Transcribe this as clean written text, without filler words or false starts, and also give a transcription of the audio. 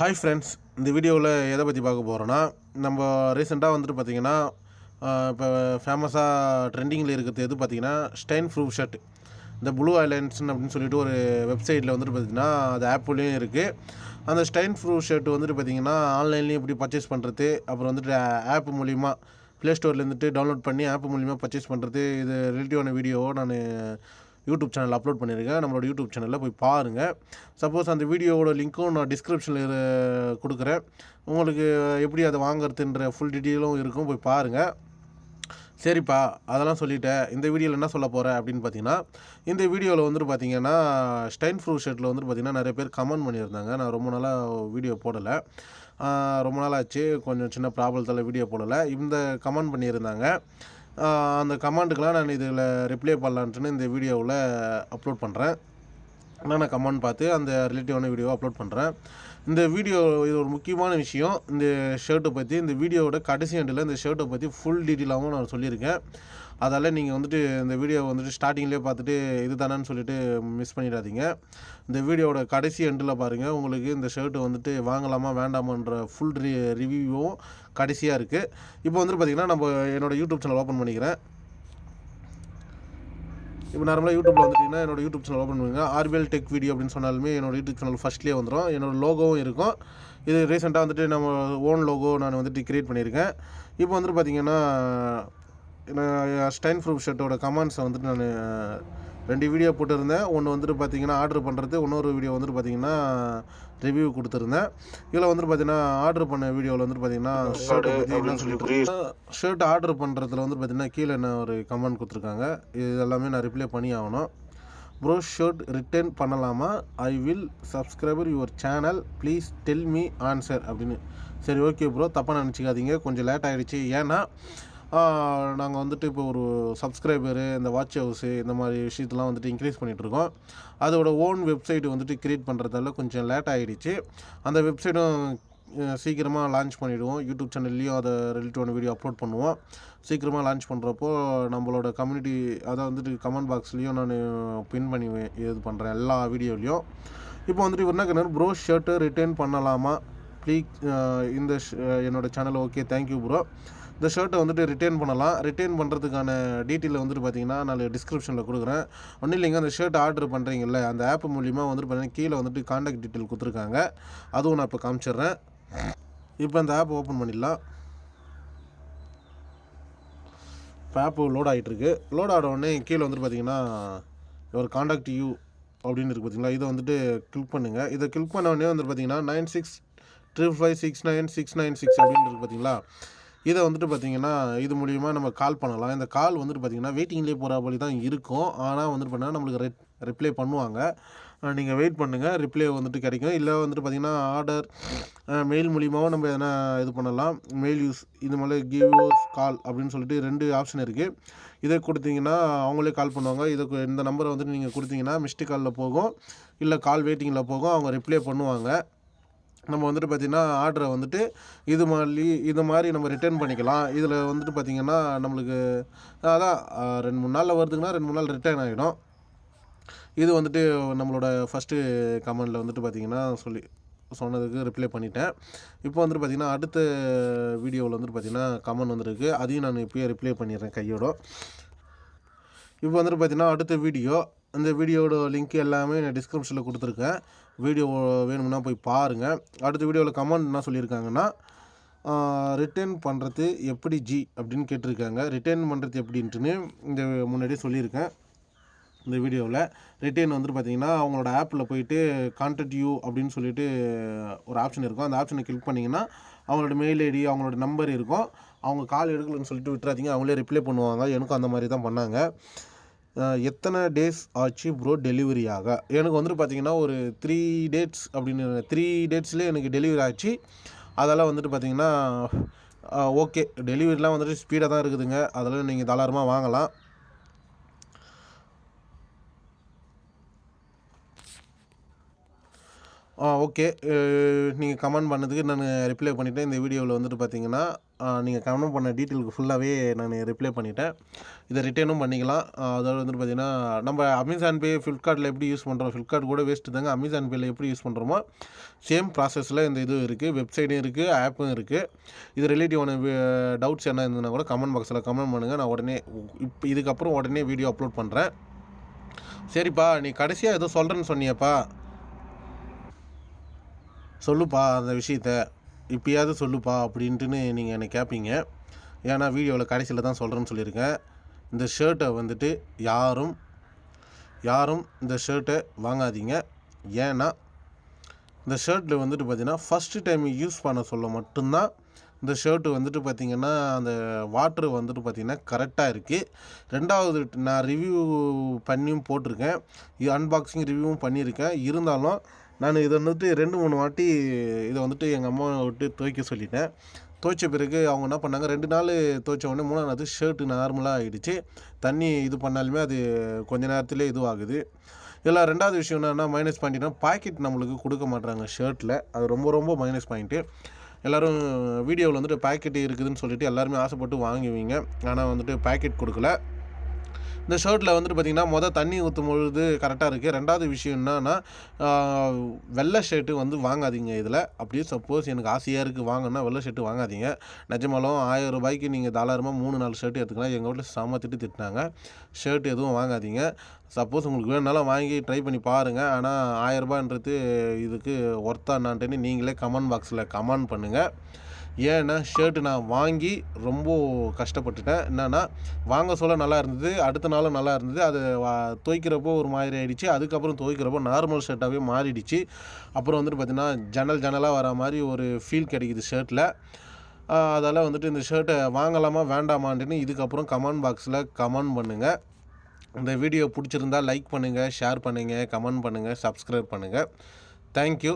Hi friends, இந்த வீடியோவில் எதை பற்றி பார்க்க போகிறோன்னா, நம்ம ரீசெண்டாக வந்துட்டு பார்த்திங்கன்னா இப்போ ஃபேமஸாக ட்ரெண்டிங்கில் இருக்கிறது எது பார்த்திங்கன்னா ஸ்டெயின்ப்ரூஃப் ஷர்ட். இந்த ப்ளூ ஐலாண்ட்ஸ்னு அப்படின்னு சொல்லிட்டு ஒரு வெப்சைட்டில் வந்துட்டு பார்த்திங்கன்னா அது ஆப்லேயும் இருக்குது. அந்த ஸ்டெயின்ப்ரூஃப் ஷர்ட் வந்துட்டு பார்த்திங்கன்னா ஆன்லைன்லேயும் எப்படி பர்ச்சேஸ் பண்ணுறது, அப்புறம் வந்துட்டு ஆப் மூலிமா ப்ளே ஸ்டோர்லேருந்துட்டு டவுன்லோட் பண்ணி ஆப் மூலிமா பர்ச்சேஸ் பண்ணுறது, இது ரிலேட்டிவான வீடியோவை நான் யூடியூப் சேனல் அப்லோட் பண்ணியிருக்கேன். நம்மளோட யூடியூப் சேனலில் போய் பாருங்கள். சப்போஸ் அந்த வீடியோவோட லிங்க்கும் நான் டிஸ்கிரிப்ஷனில் கொடுக்குறேன். உங்களுக்கு எப்படி அதை வாங்குறதுன்ற ஃபுல் டீட்டெயிலும் இருக்கும், போய் பாருங்கள். சரிப்பா, அதெல்லாம் சொல்லிவிட்டேன். இந்த வீடியோவில் என்ன சொல்ல போகிறேன் அப்படின்னு பார்த்தீங்கன்னா, இந்த வீடியோவில் வந்துட்டு பார்த்தீங்கன்னா ஸ்டெயின்ப்ரூஃப் ஷர்ட்டில் வந்துட்டு பார்த்திங்கன்னா நிறைய பேர் கமெண்ட் பண்ணியிருந்தாங்க. நான் ரொம்ப நாளாக வீடியோ போடலை, ரொம்ப நாள் ஆச்சு, கொஞ்சம் சின்ன ப்ராப்ளத்தால் வீடியோ போடலை. இந்த கமெண்ட் பண்ணியிருந்தாங்க. அந்த கமெண்ட்டுக்கெலாம் நான் இதில் ரிப்ளை பண்ணலான்ட்டுன்னு இந்த வீடியோவில் அப்லோட் பண்ணுறேன். நான் கமெண்ட் பார்த்து அந்த ரிலேட்டிவான வீடியோவை அப்லோட் பண்ணுறேன். இந்த வீடியோ இது ஒரு முக்கியமான விஷயம். இந்த ஷர்ட்டை பற்றி இந்த வீடியோவோட கடைசி எண்டில் இந்த ஷர்ட்டை பற்றி ஃபுல் டீட்டெயிலாகவும் நான் சொல்லியிருக்கேன். அதால் நீங்கள் வந்துட்டு இந்த வீடியோவை வந்துட்டு ஸ்டார்டிங்லேயே பார்த்துட்டு இது தானேன்னு சொல்லிட்டு மிஸ் பண்ணிடாதீங்க. இந்த வீடியோவோட கடைசி எண்டில் பாருங்கள், உங்களுக்கு இந்த ஷர்ட்டு வந்துட்டு வாங்கலாமா வேண்டாமான்ற ஃபுல் ரிவ்யூவும் கடைசியாக இருக்குது. இப்போ வந்துட்டு பார்த்திங்கன்னா நம்ம என்னோடய யூடியூப் சேனல் ஓப்பன் பண்ணிக்கிறேன். இப்போ நார்மலாக யூடியூப்பில் வந்துட்டிங்கன்னா என்னோடய யூடியூப் சேனல் ஓப்பன் பண்ணுங்க. ஆர்பிஎல் டெக் வீடியோ அப்படின்னு சொன்னாலுமே என்னோடய யூடியூப் சேனல் ஃபஸ்ட்லேயே வந்துடும். என்னோடய லோகோவும் இருக்கும். இது ரீசெண்டாக வந்துட்டு நம்ம ஓன் லோகோ நான் வந்துட்டு க்ரியேட் பண்ணியிருக்கேன். இப்போ வந்துட்டு பார்த்திங்கன்னா ஸ்டெயின்ப்ரூஃப் ஷர்ட்டோட கமெண்ட்ஸை வந்துட்டு நான் 2 வீடியோ போட்டிருந்தேன். ஒன்று வந்துட்டு பார்த்திங்கன்னா ஆர்டர் பண்ணுறது, இன்னொரு வீடியோ வந்துட்டு பார்த்திங்கன்னா ரிவ்யூ கொடுத்துருந்தேன். இதில் வந்துட்டு பார்த்திங்கன்னா ஆர்டர் பண்ண வீடியோவில் வந்துட்டு பார்த்திங்கன்னா ஷர்ட்டை பற்றி என்ன சொல்லிட்டு ஷர்ட் ஆர்டர் பண்ணுறதுல வந்துட்டு பார்த்திங்கன்னா கீழே என்ன ஒரு கமெண்ட் கொடுத்துருக்காங்க. இது எல்லாமே நான் ரிப்ளை பண்ணி ஆகணும். ப்ரோ, ஷர்ட் ரிட்டர்ன் பண்ணலாமா? I will subscriber your channel, please tell me answer அப்படின்னு. சரி, ஓகே ப்ரோ, தப்பாக நினச்சிக்காதீங்க, கொஞ்சம் லேட் ஆகிடுச்சு. ஏன்னா நாங்கள் வந்துட்டு இப்போ ஒரு சப்ஸ்கிரைபரு, இந்த வாட்ச் ஹவுஸு, இந்த மாதிரி விஷயத்தெலாம் வந்துட்டு இன்க்ரீஸ் பண்ணிகிட்ருக்கோம். அதோட ஓன் வெப்சைட்டு வந்துட்டு க்ரியேட் பண்ணுறதால கொஞ்சம் லேட் ஆகிடுச்சு. அந்த வெப்சைட்டும் சீக்கிரமாக லான்ச் பண்ணிவிடுவோம். யூடியூப் சேனல்லையும் அதை ரிலேட்டிவான வீடியோ அப்லோட் பண்ணுவோம். சீக்கிரமாக லான்ச் பண்ணுறப்போ நம்மளோட கம்யூனிட்டி அதை வந்துட்டு கமெண்ட் பாக்ஸ்லேயும் நான் பின் பண்ணி இது பண்ணுறேன் எல்லா வீடியோலையும். இப்போ வந்துட்டு இவர் என்ன கேட்டார், ப்ரோ ஷர்ட்டு ரிட்டர்ன் பண்ணலாமா ப்ளீஸ்? இந்த என்னோடய சேனல் ஓகே, தேங்க்யூ ப்ரோ. இந்த ஷர்ட்டை வந்துட்டு ரிட்டர்ன் பண்ணலாம். ரிட்டர்ன் பண்ணுறதுக்கான டீட்டெயில் வந்துட்டு பார்த்திங்கன்னா நான் டிஸ்கிரிப்ஷனில் கொடுக்குறேன். ஒன்றும் இல்லைங்க, அந்த ஷர்ட் ஆர்டர் பண்ணுறீங்கல்ல, அந்த ஆப் மூலிமா வந்துட்டு பார்த்திங்கன்னா கீழே வந்துட்டு காண்டாக்ட் டீட்டெயில் கொடுத்துருக்காங்க. அதுவும் நான் இப்போ காமிச்சிட்றேன். இப்போ அந்த ஆப் ஓப்பன் பண்ணிடலாம். இப்போ ஆப்பு லோட் ஆகிட்டுருக்கு. லோட் ஆகிட உடனே கீழே வந்துட்டு பார்த்திங்கன்னா ஒரு காண்டாக்ட் யூ அப்படின்னு இருக்குது பார்த்திங்களா, இதை வந்துட்டு கிளிக் பண்ணுங்கள். இதை கிளிக் பண்ண உடனே வந்துட்டு பார்த்திங்கன்னா 9655569696 அப்படின்னு இருக்குது பார்த்திங்களா. இதை வந்துட்டு பார்த்திங்கன்னா இது மூலிமா நம்ம கால் பண்ணலாம். இந்த கால் வந்துட்டு பார்த்திங்கன்னா வெயிட்டிங்லேயே போகிற வழி தான் இருக்கும். ஆனால் வந்துட்டு பார்த்தீங்கன்னா நம்மளுக்கு ரிப்ளை பண்ணுவாங்க. நீங்கள் வெயிட் பண்ணுங்கள், ரிப்ளை வந்துட்டு கிடைக்கும். இல்லை வந்துட்டு பார்த்திங்கன்னா ஆர்டர் மெயில் மூலிமாவும் நம்ம எதனா இது பண்ணலாம். மெயில் யூஸ் இது மாதிரி கிவ் யூஸ் கால் அப்படின்னு சொல்லிட்டு 2 ஆப்ஷன் இருக்குது. இதை கொடுத்தீங்கன்னா அவங்களே கால் பண்ணுவாங்க. இதுக்கு இந்த நம்பரை வந்துட்டு நீங்கள் கொடுத்தீங்கன்னா மிஸ்டு காலில் போகும், இல்லை கால் வெயிட்டிங்கில் போகும். அவங்க ரிப்ளை பண்ணுவாங்க. நம்ம வந்துட்டு பார்த்திங்கன்னா ஆர்டரை வந்துட்டு இது மாதிரி நம்ம ரிட்டர்ன் பண்ணிக்கலாம். இதில் வந்துட்டு பார்த்திங்கன்னா நம்மளுக்கு அதான் 2-3 நாளில் வருதுங்கன்னா 2-3 நாள் ரிட்டர்ன் ஆகிடும். இது வந்துட்டு நம்மளோட ஃபஸ்ட்டு கமெண்டில் வந்துட்டு பார்த்திங்கன்னா சொன்னதுக்கு ரிப்ளை பண்ணிட்டேன். இப்போ வந்துட்டு பார்த்திங்கன்னா அடுத்த வீடியோவில் வந்துட்டு பார்த்திங்கன்னா கமெண்ட் வந்துருக்கு. அதையும் நான் இப்போயே ரிப்ளை பண்ணிடுறேன் கையோட. இப்போ வந்துட்டு பார்த்திங்கன்னா அடுத்த வீடியோ, அந்த வீடியோட லிங்க் எல்லாமே நான் டிஸ்கிரிப்ஷனில் கொடுத்துருக்கேன். வீடியோ வேணும்னா போய் பாருங்கள். அடுத்த வீடியோவில் கமெண்ட் என்ன சொல்லியிருக்காங்கன்னா, ரிட்டர்ன் பண்ணுறது எப்படி ஜி அப்படின்னு கேட்டிருக்காங்க. ரிட்டர்ன் பண்ணுறது எப்படின்ட்டுன்னு இந்த முன்னாடியே சொல்லியிருக்கேன். இந்த வீடியோவில் ரிட்டர்ன் வந்துட்டு பார்த்திங்கன்னா அவங்களோட ஆப்பில் போயிட்டு கான்டாக்ட் யூ அப்படின்னு சொல்லிட்டு ஒரு ஆப்ஷன் இருக்கும். அந்த ஆப்ஷனை கிளிக் பண்ணிங்கன்னா அவங்களோட மெயில் ஐடி, அவங்களோட நம்பர் இருக்கும். அவங்க கால் எடுக்கலன்னு சொல்லிட்டு விட்டுறாதீங்க, அவங்களே ரிப்ளை பண்ணுவாங்க. எனக்கும் அந்த மாதிரி தான் பண்ணாங்க. எத்தனை டேஸ் ஆச்சு ப்ரோ டெலிவரி ஆக? எனக்கு வந்துட்டு பார்த்திங்கன்னா ஒரு 3 டேட்ஸ் அப்படின்னு 3 டேட்ஸ்லேயே எனக்கு டெலிவரி ஆச்சு. அதெல்லாம் வந்துட்டு பார்த்திங்கன்னா ஓகே, டெலிவரிலாம் வந்துட்டு ஸ்பீடாக தான் இருக்குதுங்க. அதெல்லாம் நீங்கள் தாராளமாக வாங்கலாம். ஓகே, நீங்கள் கமெண்ட் பண்ணதுக்கு நான் ரிப்ளை பண்ணிவிட்டேன். இந்த வீடியோவில் வந்துட்டு பார்த்திங்கன்னா நீங்கள் கமெண்ட் பண்ண டீட்டெயிலுக்கு ஃபுல்லாகவே நான் ரிப்ளை பண்ணிட்டேன். இதை ரிட்டர்னும் பண்ணிக்கலாம். அதாவது வந்துட்டு பார்த்திங்கன்னா நம்ம அமேசான் பே, ஃப்ளிப்கார்ட்டில் எப்படி யூஸ் பண்ணுறோம், ஃப்ளிப்கார்ட் கூட வேஸ்ட்டு தாங்க. அமேசான் பேயில் எப்படி யூஸ் பண்ணுறோமோ சேம் ப்ராசஸில் இந்த இது இருக்குது. வெப்சைட்டும் இருக்குது, ஆப்பும் இருக்குது. இது ரிலேட்டிவான டவுட்ஸ் என்ன இருந்ததுன்னா கூட கமெண்ட் பாக்ஸில் கமெண்ட் பண்ணுங்கள். நான் உடனே இதுக்கப்புறம் உடனே வீடியோ அப்லோட் பண்ணுறேன். சரிப்பா, நீ கடைசியாக ஏதோ சொல்கிறேன்னு சொன்னியப்பா, சொல்லுப்பா அந்த விஷயத்த இப்போயாவது சொல்லுப்பா அப்படின்ட்டுன்னு நீங்கள் என்னை கேட்பீங்க. ஏன்னா வீடியோவில் கடைசியில் தான் சொல்கிறேன்னு சொல்லியிருக்கேன். இந்த ஷர்ட்டை வந்துட்டு யாரும் இந்த ஷர்ட்டை வாங்காதீங்க. ஏன்னா இந்த ஷர்ட்டில் வந்துட்டு பார்த்திங்கன்னா ஃபஸ்ட்டு டைம் யூஸ் பண்ண சொல்ல மட்டும்தான் இந்த ஷர்ட்டு வந்துட்டு பார்த்திங்கன்னா அந்த வாட்ரு வந்துட்டு பார்த்திங்கன்னா கரெக்டாக இருக்குது. ரெண்டாவது நான் ரிவ்யூ பண்ணியும் போட்டிருக்கேன், இது அன்பாக்சிங் ரிவ்யூவும் பண்ணியிருக்கேன். இருந்தாலும் நான் இதை வந்துட்டு 2-3 வாட்டி இதை வந்துட்டு எங்கள் அம்மாவை விட்டு துவைக்க சொல்லிட்டேன். துவைச்ச பிறகு அவங்க என்ன பண்ணாங்க, 2 நாள் துவைச்ச உடனே 3ஆவது ஷர்ட்டு நார்மலாக ஆகிடுச்சு. தண்ணி இது பண்ணாலுமே அது கொஞ்ச நேரத்துலேயே இதுவாகுது. இதில் 2வது விஷயம் என்னென்னா மைனஸ் பாயிண்ட்னா பாக்கெட் நம்மளுக்கு கொடுக்க மாட்றாங்க ஷர்ட்டில். அது ரொம்ப மைனஸ் பாயிண்ட்டு. எல்லோரும் வீடியோவில் வந்துட்டு பாக்கெட் இருக்குதுன்னு சொல்லிட்டு எல்லாருமே ஆசைப்பட்டு வாங்குவீங்க. ஆனால் வந்துட்டு பாக்கெட் கொடுக்கல. இந்த ஷர்ட்டில் வந்துட்டு பார்த்திங்கன்னா தண்ணி ஊற்றும் பொழுது கரெக்டாக இருக்குது. 2வது விஷயம் என்னன்னா வெள்ளை ஷர்ட்டு வந்து வாங்காதீங்க. இதில் அப்படியே சப்போஸ் எனக்கு ஆசையாக இருக்குது வாங்கினா வெள்ளை ஷர்ட்டு வாங்காதீங்க. நிஜமாலும் 1000 ரூபாய்க்கு நீங்கள் தாராளமாக 3-4 ஷர்ட்டு எடுத்துக்கலாம். எங்கள் வீட்டில் செம திட்டினாங்க. ஷர்ட் எதுவும் வாங்காதீங்க. சப்போஸ் உங்களுக்கு வேணுனாலும் வாங்கி ட்ரை பண்ணி பாருங்கள். ஆனால் 1000 ரூபான்றது இதுக்கு ஒர்த்தா என்னான்ட்டுன்னு நீங்களே கமெண்ட் பாக்ஸில் கமெண்ட் பண்ணுங்கள். ஏன்னா ஷர்ட்டு நான் வாங்கி ரொம்ப கஷ்டப்பட்டுட்டேன். என்னென்னா வாங்க சொல்ல நல்லா இருந்தது, அடுத்த நாளும் நல்லா இருந்தது. அது துவைக்கிறப்போ ஒரு மாதிரி ஆகிடுச்சு. அதுக்கப்புறம் துவைக்கிறப்போ நார்மல் ஷர்ட்டாகவே மாறிடுச்சு. அப்புறம் வந்துட்டு பார்த்திங்கன்னா ஜன்னலாக வர மாதிரி ஒரு ஃபீல் கிடைக்குது ஷர்ட்டில். அதால் வந்துட்டு இந்த ஷர்ட்டை வாங்கலாமா வேண்டாமான்ட்டுன்னு இதுக்கப்புறம் கமெண்ட் பாக்ஸில் கமெண்ட் பண்ணுங்கள். இந்த வீடியோ பிடிச்சிருந்தால் லைக் பண்ணுங்கள், ஷேர் பண்ணுங்கள், கமெண்ட் பண்ணுங்கள், சப்ஸ்கிரைப் பண்ணுங்கள். தேங்க்யூ.